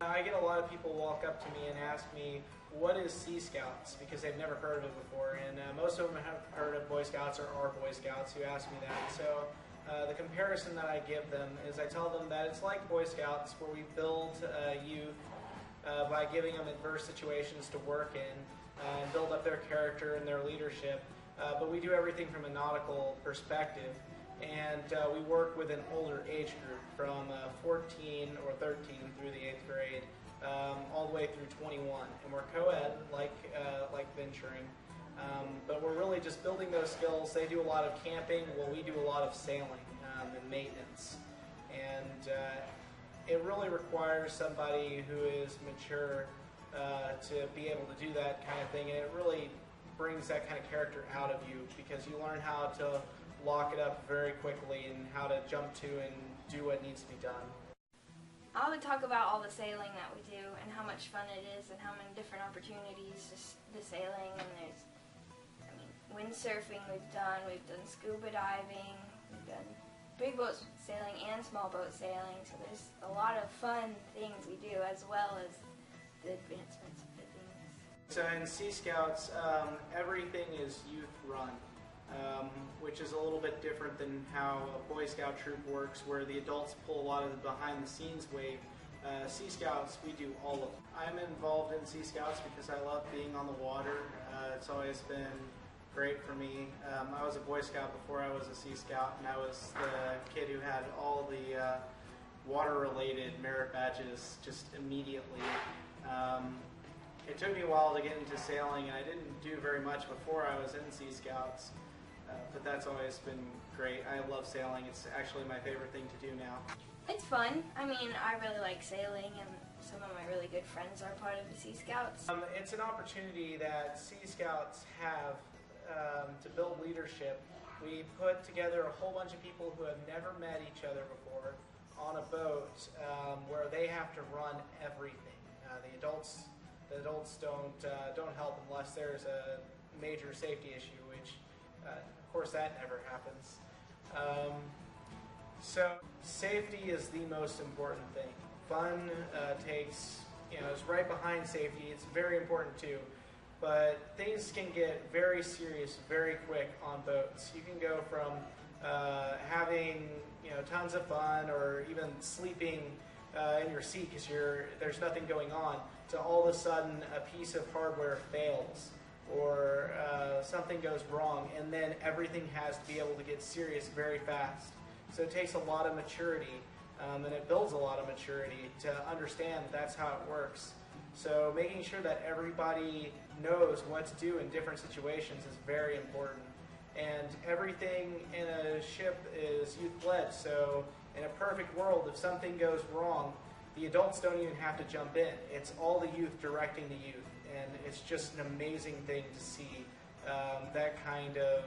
I get a lot of people walk up to me and ask me, what is Sea Scouts? Because they've never heard of it before. And most of them have heard of Boy Scouts or are Boy Scouts who ask me that. So the comparison that I give them is I tell them that it's like Boy Scouts, where we build youth by giving them adverse situations to work in and build up their character and their leadership. But we do everything from a nautical perspective. And we work with an older age group from 14 or 13 through the 8th grade, all the way through 21. And we're co-ed, like venturing. But we're really just building those skills. They do a lot of camping, while we do a lot of sailing and maintenance. And it really requires somebody who is mature to be able to do that kind of thing. And it really brings that kind of character out of you, because you learn how to lock it up very quickly and how to jump to and do what needs to be done. I would talk about all the sailing that we do and how much fun it is and how many different opportunities the sailing, and there's, windsurfing we've done scuba diving, we've done big boat sailing and small boat sailing, so there's a lot of fun things we do as well as the advancements of the things. So in Sea Scouts, everything is youth run. Which is a little bit different than how a Boy Scout troop works, where the adults pull a lot of the behind-the-scenes weight. Sea Scouts, we do all of it. I'm involved in Sea Scouts because I love being on the water. It's always been great for me. I was a Boy Scout before I was a Sea Scout, and I was the kid who had all the water-related merit badges just immediately. It took me a while to get into sailing, and I didn't do very much before I was in Sea Scouts. But that's always been great. I love sailing. It's actually my favorite thing to do now. It's fun. I really like sailing, and some of my really good friends are part of the Sea Scouts. It's an opportunity that Sea Scouts have to build leadership. We put together a whole bunch of people who have never met each other before on a boat where they have to run everything. The adults don't help unless there's a major safety issue, which of course that never happens. So safety is the most important thing. Fun is right behind safety. It's very important too. But things can get very serious very quick on boats. You can go from having tons of fun, or even sleeping in your seat because there's nothing going on, to all of a sudden a piece of hardware fails, or something goes wrong, and then everything has to be able to get serious very fast. So it takes a lot of maturity, and it builds a lot of maturity to understand that's how it works. So making sure that everybody knows what to do in different situations is very important. And everything in a ship is youth-led, so in a perfect world, if something goes wrong, the adults don't even have to jump in. It's all the youth directing the youth, and it's just an amazing thing to see that kind of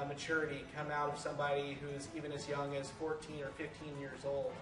maturity come out of somebody who's even as young as 14 or 15 years old.